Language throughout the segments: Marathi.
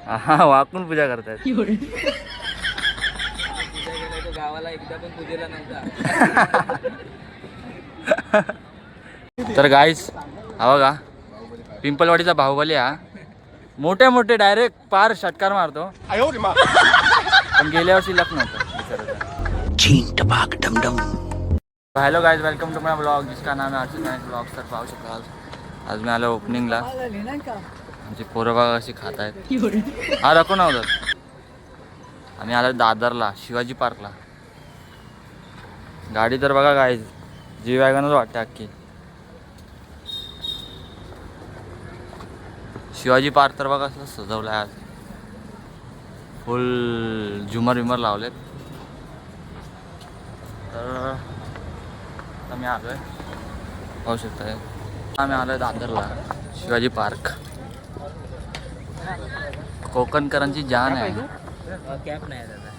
हा वाकून पूजा करतात. गावाला एकदा पण पूजेला नव्हता. तर गाईस हा बघा पिंपलवाडीचा बाहुबली हा मोठे मोठे डायरेक्ट पार षटकार मारतो. पण गेल्या वर्षी लक नव्हतं. Hello guys, welcome to my blog जिसका नाम है आरसी ब्लॉग. तर पाहू शकाल आज मी आलो ओपनिंगला. आमची पोरं बघा कशी खात आहेत. हा रको नव्हतं. आम्ही आलो दादरला, शिवाजी पार्कला. गाडी तर बघा गाईस जी वॅगनच वाटते अख्खी. शिवाजी पार्क तर बघा कसं सजवलं आहे आज. फुल झुमर विमर लावलेत. तर आम्ही आलो आहे पाहू शकता. आम्ही आलो आहे दादरला, शिवाजी पार्क. कोकणकरांची जान आहे. कॅप नाही दादा.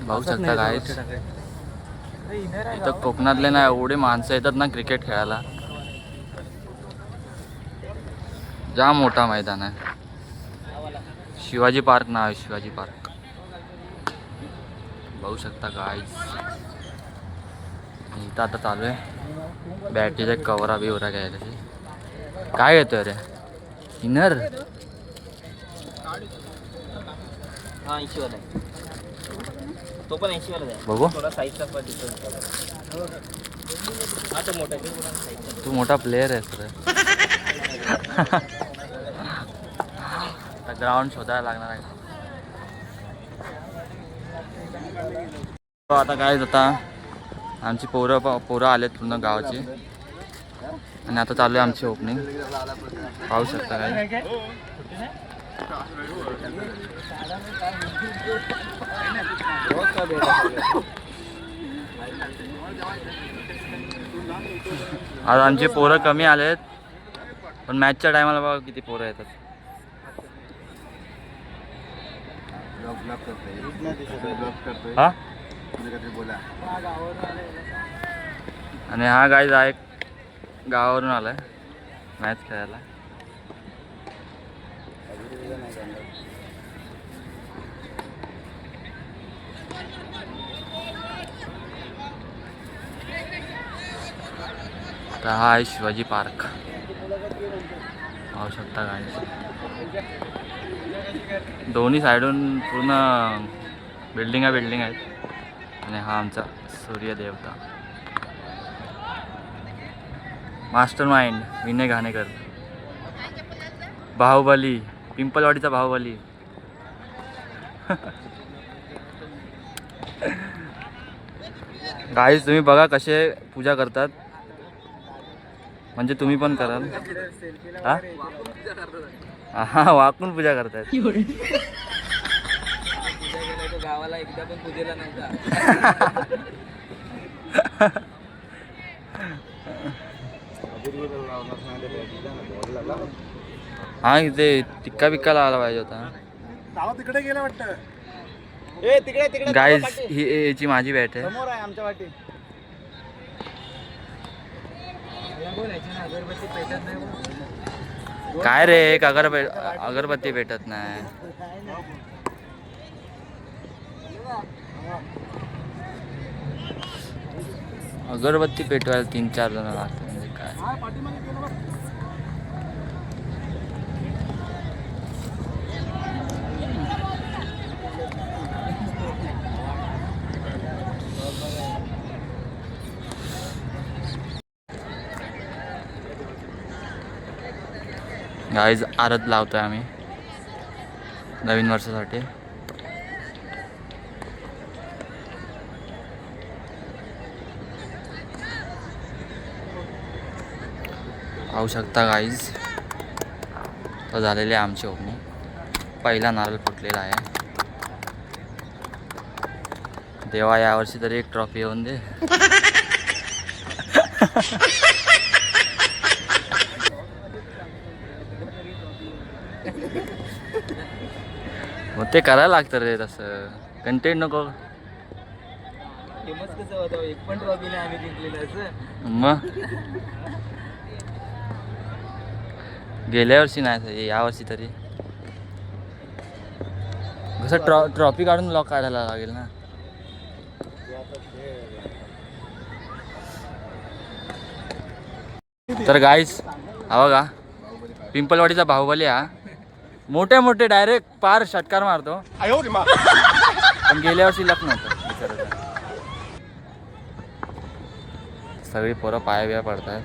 पाहू शकता गाईस इथं कोकणातले ना एवढे माणसं येतात ना क्रिकेट खेळायला. जाम मोठा मैदान आहे. शिवाजी पार्क नाव आहे, शिवाजी पार्क. बघू शकता गाईस. इथं आता चालू आहे बॅटीचे कवरा बिवरा घ्यायला. काय घेतोय रे इनर? हा 80 वाला आहे. तो पण 80 वाला आहे. बघू थोडा साईजचा पण डिफरन्स हा तो मोठा आहे. तू मोठा प्लेयर आहेस रे. ग्राउंड शोधायला लागणार आहे. आता काय आता आमची पोरं आलेत पूर्ण गावाची. आणि आता चालू आहे आमची ओपनिंग. पाहू शकता काय. आज आमची पोरं कमी आलेत पण मॅचच्या टायमाला बघा किती पोरं येतात. हा आणि हा गाईज आहे गावावरून आलाय मॅच खेळायला. तर हा आहे शिवाजी पार्क. पाहू शकता गाईज दोन्ही साईडून पूर्ण बिल्डिंग आहेत. आणि हा आमचा सूर्य देवता मास्टर माइंड विनय घाणेकर. बाहुबली, पिंपलवाडीचा बाहुबली. गाईज तुम्ही बघा कसे पूजा करतात. म्हणजे तुम्ही पण कराल. हा वाकून पूजा करतात. गावाला एकदा पण पूजेला नव्हता. हा इथे टिक्का बिक्का लावायला पाहिजे होता. तिकडे गेला वाटतं. गाईज ही याची माझी बॅट आहे. समोर आहे आमच्या वाटी. काय रे एक अगरबत्ती भेटत नाही. अगरबत्ती पेटवायला 3-4 जण लागतात. म्हणजे काय गाईज आरत लावतोय आम्ही नवीन वर्षासाठी. पाहू शकता गाईज तर झालेली आहे आमची ओपनिंग. पहिला नारळ फुटलेला आहे. देवा यावर्षी तरी एक ट्रॉफी येऊन दे. मग ते करायला लागतं रे तसं. कंटेंट नको. फेमस कसं होतं. एक पण ट्रॉफी नाही आम्ही जिंकलेलं असं. मग गेल्या वर्षी नाही या वर्षी तरी कसं ट्रॉफी काढून ब्लॉग काढायला लागेल ना. तर गाईस हा बघा पिंपलवाडीचा बाहुबली हा मोठे मोठे डायरेक्ट पार षटकार मारतो. पण गेल्या वर्षी लक नव्हतं बिचाराचं. सगळी पोरं पाया बिया पडतात.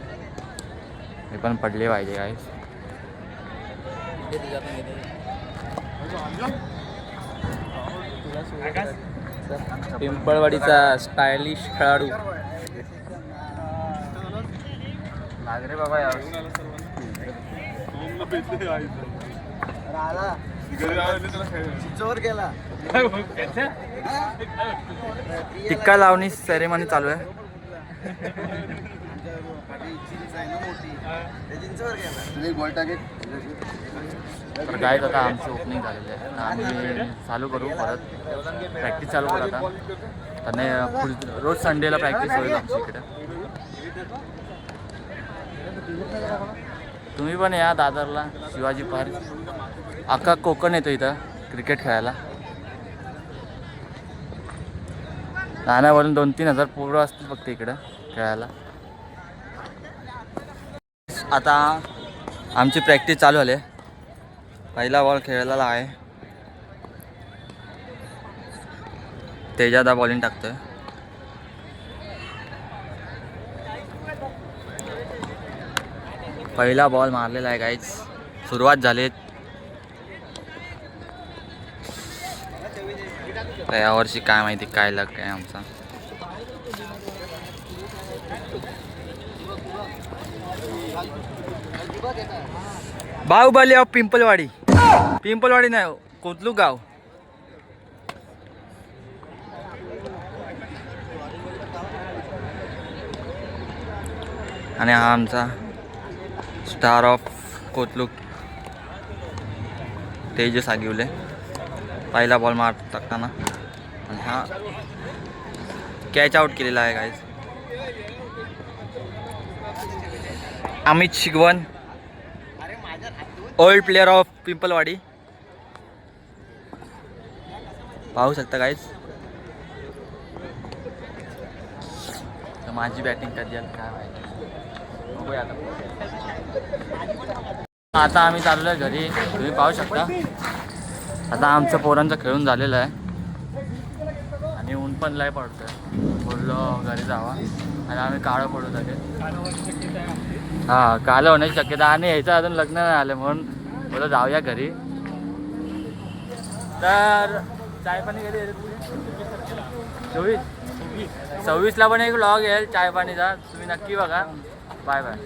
हे पण पडले पाहिजे गाईस. पिंपळवाडीचा स्टायलिश खेळाडू नागरे बाबा यार टिक्का लावणी सेरेमनी चालू आहे. तर काय आता आमची ओपनिंग झालेली आहे. आम्ही चालू करू परत प्रॅक्टिस चालू करू आता. त्यांनी रोज संडेला प्रॅक्टिस होईल आमच्या इकडे. तुम्ही पण या दादरला शिवाजी पार्क अख्खा कोकण येतो इथं क्रिकेट खेळायला. नाण्यावरून 2-3 हजार पोरं असतील फक्त इकडं खेळायला. आता आमची प्रॅक्टिस चालू झाली. पहिला बॉल खेळायला आहे. तेजादा बॉलिंग टाकतोय. पहिला बॉल मारलेला आहे गाईज. सुरुवात झाली. यावर्षी काय माहिती काय लक आहे आमचा. बाहुबली ऑफ पिंपलवाडी. पिंपलवाडी नाही कोतलूक गाव. आणि हा आमचा स्टार ऑफ कोतलूक तेजस आगिवले. पहिला बॉल मार टाकताना आणि हा कॅच आउट केलेला आहे guys. Amit Shigvan old player of Pimpalwadi. पाहू शकता गाईज. तर माझी बॅटिंग कधी आली काय माहिती. बघूया आता आम्ही चाललो आहे घरी. तुम्ही पाहू शकता आता आमचं पोरांचं खेळून झालेलं आहे आणि ऊन पण लय पडतोय. बोललो घरी जावा आणि आम्ही काळं पडू लागेल. हां कालं होण्याची शक्यता आणि यायचं अजून लग्न नाही आलं म्हणून बोललो जाऊया घरी. तर चाय पाणी कधी 26ला पण एक व्लॉग येईल चाय पाणीचा. तुम्ही नक्की बघा. Bye bye.